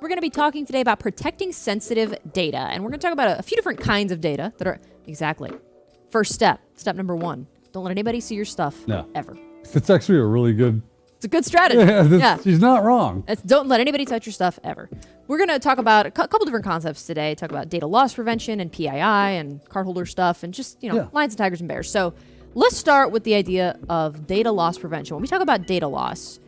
We're going to be talking today about protecting sensitive data. And we're going to talk about a few different kinds of data that are exactly. First step number 1. Don't let anybody see your stuff ever. It's actually a really good... It's a good strategy. She's not wrong. Don't let anybody touch your stuff ever. We're going to talk about a couple different concepts today. Talk about data loss prevention and PII and cardholder stuff and just, lions and tigers and bears. So let's start with the idea of data loss prevention. When we talk about data loss,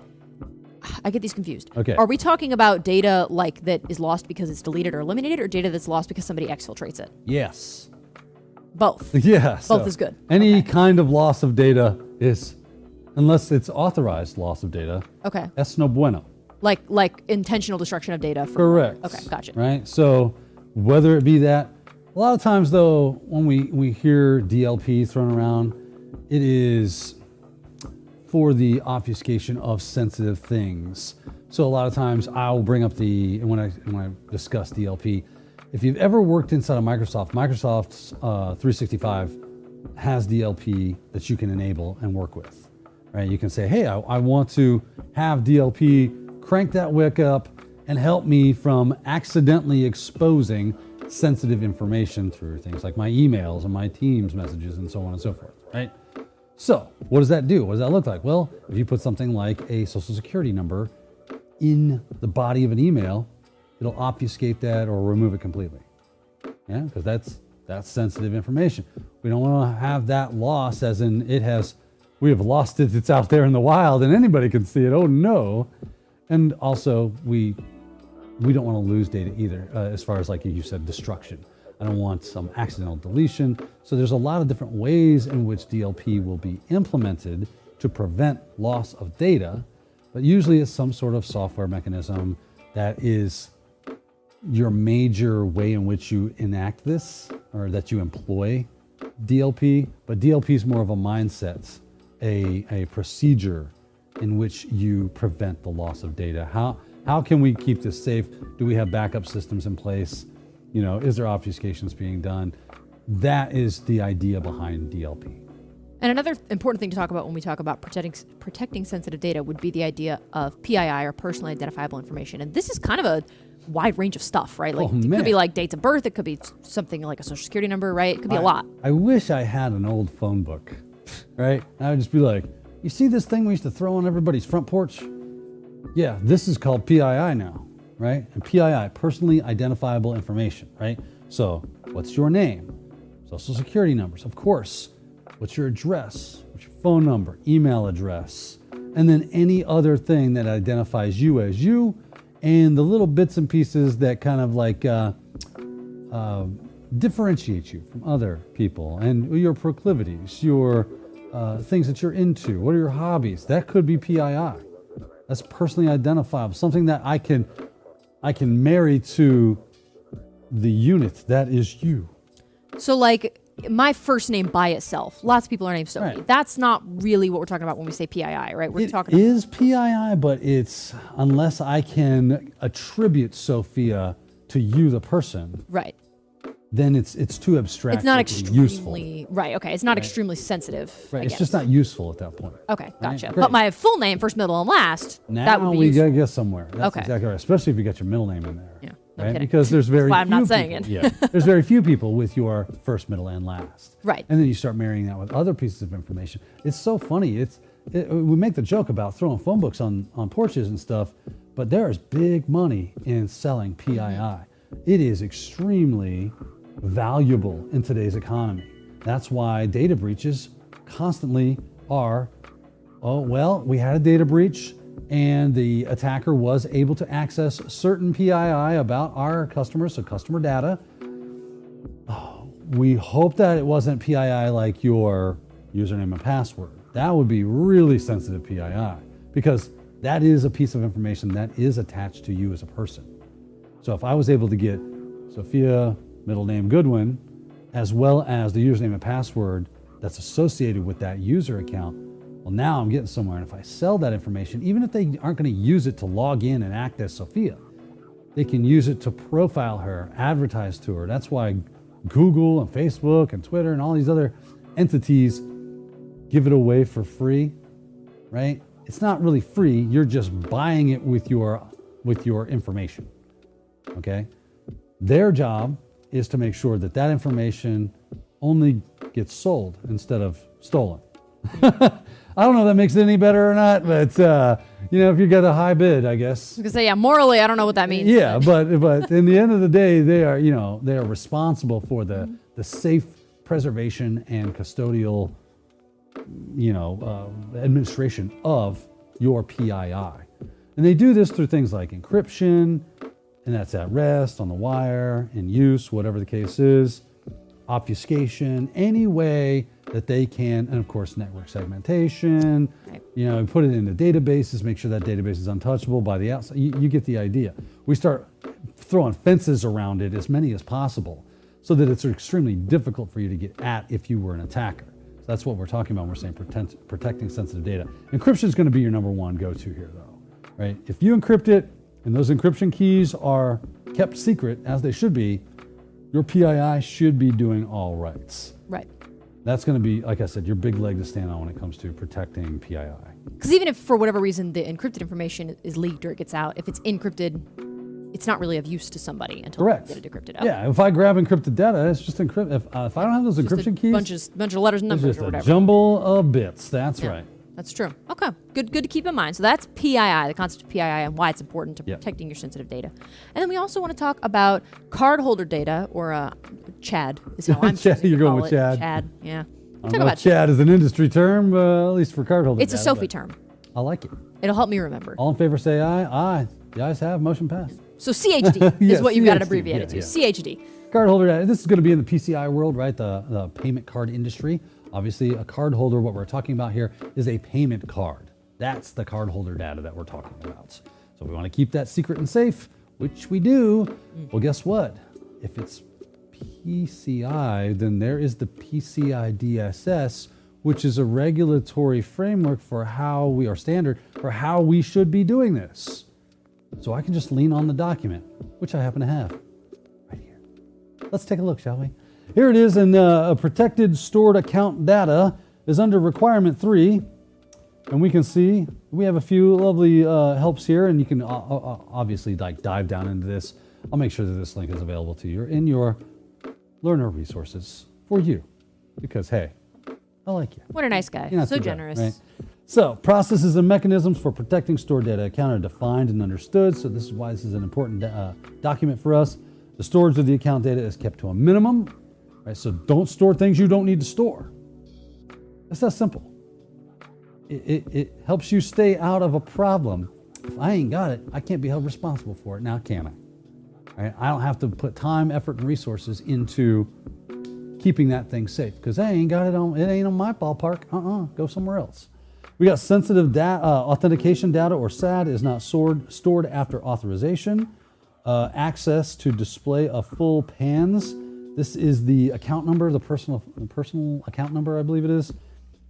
I get these confused. Okay. Are we talking about data like that is lost because it's deleted or eliminated, or data that's lost because somebody exfiltrates it? Yes. Both. Yeah. Both is good. Any kind of loss of data is, unless it's authorized loss of data. Okay. That's no bueno. Like intentional destruction of data. Correct. Okay, gotcha. Right. So whether it be that, a lot of times though, when we hear DLP thrown around, it is for the obfuscation of sensitive things. So a lot of times I'll bring up when I discuss DLP, if you've ever worked inside of Microsoft's 365 has DLP that you can enable and work with, right? You can say, hey, I want to have DLP crank that wick up and help me from accidentally exposing sensitive information through things like my emails and my Teams messages and so on and so forth, right? So what does that do? What does that look like? Well, if you put something like a social security number in the body of an email, it'll obfuscate that or remove it completely. Yeah, because that's sensitive information. We don't want to have that loss as in we have lost it, it's out there in the wild and anybody can see it. Oh no. And also we don't want to lose data either, as far as like you said, destruction. I don't want some accidental deletion. So there's a lot of different ways in which DLP will be implemented to prevent loss of data, but usually it's some sort of software mechanism that is your major way in which you enact this or that you employ DLP. But DLP is more of a mindset, a procedure in which you prevent the loss of data. How can we keep this safe? Do we have backup systems in place? Is there obfuscations being done? That is the idea behind DLP. And another important thing to talk about when we talk about protecting sensitive data would be the idea of PII, or personally identifiable information. And this is kind of a wide range of stuff, right? Like it could be like dates of birth. It could be something like a social security number, right? It could be a lot. I wish I had an old phone book, right? I would just be like, you see this thing we used to throw on everybody's front porch? Yeah, this is called PII now, right? And PII, personally identifiable information, right? So what's your name? Social security numbers, of course. What's your address? What's your phone number? Email address? And then any other thing that identifies you as you, and the little bits and pieces that kind of like differentiate you from other people, and your proclivities, your things that you're into. What are your hobbies? That could be PII. That's personally identifiable, something that I can marry to the unit that is you. So like my first name by itself, lots of people are named Sophie. Right. That's not really what we're talking about when we say PII, right? We're talking is PII, but it's unless I can attribute Sophia to you, the person. Right. Then it's too abstract. It's not extremely useful. Right. Okay. It's not extremely sensitive. Right. I It's guess. just not useful at that point. Okay. Gotcha. Right? But my full name, first, middle, and last. Now that would be we useful. gotta get somewhere. That's Okay. exactly right. Especially if you got your middle name in there. Yeah. No right? kidding. Because there's very That's why I'm few not saying people, it. Yeah. There's very few people with your first, middle, and last. Right. And then you start marrying that with other pieces of information. It's so funny. We make the joke about throwing phone books on porches and stuff, but there is big money in selling PII. It is extremely valuable in today's economy. That's why data breaches constantly are, we had a data breach and the attacker was able to access certain PII about our customers, so customer data. We hope that it wasn't PII like your username and password. That would be really sensitive PII because that is a piece of information that is attached to you as a person. So if I was able to get Sophia, middle name Goodwin, as well as the username and password that's associated with that user account, well, now I'm getting somewhere. And if I sell that information, even if they aren't going to use it to log in and act as Sophia, they can use it to profile her, advertise to her. That's why Google and Facebook and Twitter and all these other entities give it away for free, right? It's not really free. You're just buying it with your information. Okay? Their job is to make sure that that information only gets sold instead of stolen. I don't know if that makes it any better or not, but if you get a high bid, I guess. I was gonna say, morally, I don't know what that means. Yeah, but in the end of the day, they are responsible for the safe preservation and custodial, administration of your PII, and they do this through things like encryption, and that's at rest, on the wire, in use, whatever the case is, obfuscation, any way that they can, and of course network segmentation, right. Put it into databases, make sure that database is untouchable by the outside. You get the idea. We start throwing fences around it, as many as possible, so that it's extremely difficult for you to get at if you were an attacker. So that's what we're talking about when we're saying protecting sensitive data. Encryption is going to be your number one go-to here, though, right? If you encrypt it and those encryption keys are kept secret, as they should be, your PII should be doing all right. Right. That's going to be, like I said, your big leg to stand on when it comes to protecting PII. Because even if for whatever reason the encrypted information is leaked or it gets out, if it's encrypted, it's not really of use to somebody until Correct. they get it decrypted out. Yeah, if I grab encrypted data, it's just encrypted. If I don't have those encryption keys, bunch of letters and numbers it's just or whatever. a jumble of bits. That's right. That's true. Okay, good to keep in mind. So that's PII, the concept of PII, and why it's important to protecting your sensitive data. And then we also want to talk about cardholder data, or CHAD is how I'm choosing You're to going call with it. CHAD. CHAD, yeah. I don't know if CHAD is an industry term, at least for cardholder It's data, a Sophie term. I like it. It'll help me remember. All in favor say aye. Aye. The ayes have. Motion passed. So CHD is what you've got to CHD, abbreviate it to. yeah. CHD. Cardholder data. This is going to be in the PCI world, right? The payment card industry. Obviously, a card holder, what we're talking about here, is a payment card. That's the card holder data that we're talking about. So we want to keep that secret and safe, which we do. Well, guess what? If it's PCI, then there is the PCI DSS, which is a regulatory framework for how we are standard for how we should be doing this. So I can just lean on the document, which I happen to have right here. Let's take a look, shall we? Here it is, and a protected stored account data is under requirement 3. And we can see we have a few lovely helps here, and you can obviously dive down into this. I'll make sure that this link is available to you in your learner resources for you, because hey, I like you. What a nice guy. So generous. Bad, right? So processes and mechanisms for protecting stored data account are defined and understood. So this is why this is an important document for us. The storage of the account data is kept to a minimum, right? So don't store things you don't need to store. That's that simple. It helps you stay out of a problem. If I ain't got it, I can't be held responsible for it. Now, can I? Right? I don't have to put time, effort, and resources into keeping that thing safe because I ain't got it on. It ain't on my ballpark. Go somewhere else. We got sensitive data, authentication data, or SAD, is not stored after authorization. Access to display of full PANs. This is the account number, the personal account number, I believe it is.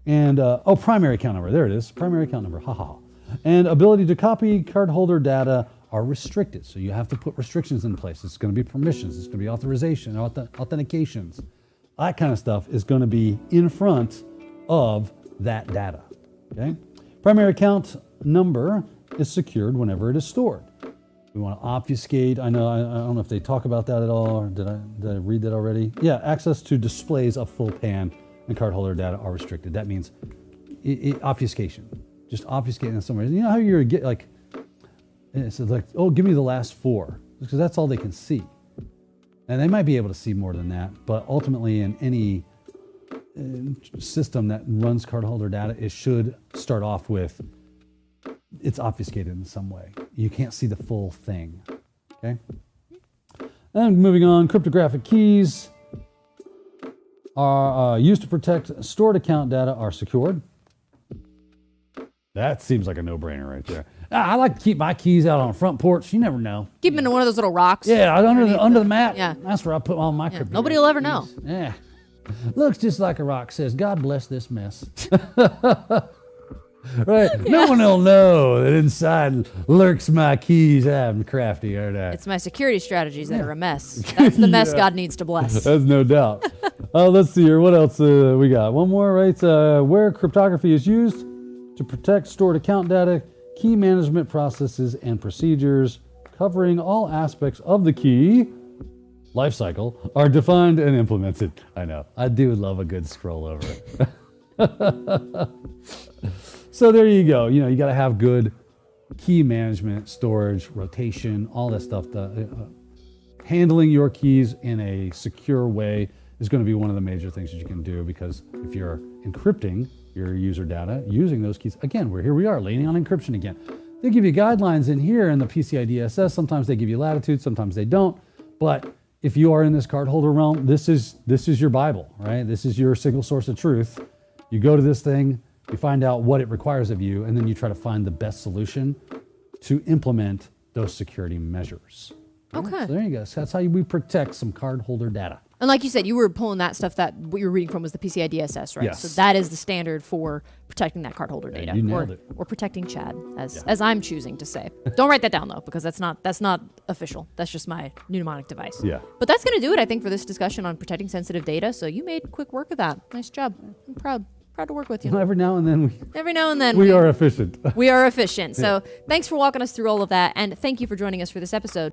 And, primary account number. There it is. Primary account number. Haha. And ability to copy cardholder data are restricted. So you have to put restrictions in place. It's going to be permissions. It's going to be authorization, authentications. That kind of stuff is going to be in front of that data. Okay? Primary account number is secured whenever it is stored. We want to obfuscate. I don't know if they talk about that at all, or did I read that already? Yeah, access to displays of full PAN and cardholder data are restricted. That means obfuscation. Just obfuscating in some ways. You know how you're it's like, oh, give me the last 4, because that's all they can see. And they might be able to see more than that, but ultimately in any system that runs cardholder data, it should start off with it's obfuscated in some way. You can't see the full thing. Okay? And moving on, cryptographic keys are used to protect stored account data are secured. That seems like a no-brainer right there. I like to keep my keys out on the front porch. You never know. Keep them into one of those little rocks. Yeah, under the mat. Yeah. That's where I put all my cryptographic Nobody will ever know. Yeah. Looks just like a rock. Says, God bless this mess. Right? Yeah. No one will know that inside lurks my keys. I'm crafty, aren't I? It's my security strategies that are a mess. That's the mess God needs to bless. That's no doubt. Let's see here. What else we got? One more, right? Where cryptography is used to protect stored account data, key management processes and procedures, covering all aspects of the key lifecycle are defined and implemented. I know, I do love a good scroll over. So there you go. You got to have good key management, storage, rotation, all that stuff. Handling your keys in a secure way is going to be one of the major things that you can do, because if you're encrypting your user data using those keys, again, we are leaning on encryption again. They give you guidelines in here in the PCI DSS. Sometimes they give you latitude, sometimes they don't. But if you are in this cardholder realm, this is your Bible, right? This is your single source of truth. You go to this thing, you find out what it requires of you, and then you try to find the best solution to implement those security measures. Okay. So there you go. So that's how we protect some cardholder data. And like you said, you were pulling that stuff, that what you were reading from was the PCI DSS, right? Yes. So that is the standard for protecting that cardholder data. You nailed it. Or protecting Chad, as I'm choosing to say. Don't write that down though, because that's not official. That's just my mnemonic device. Yeah. But that's going to do it, I think, for this discussion on protecting sensitive data. So you made quick work of that. Nice job. I'm proud to work with you. Every now and then we are efficient. We are efficient. So thanks for walking us through all of that, and thank you for joining us for this episode.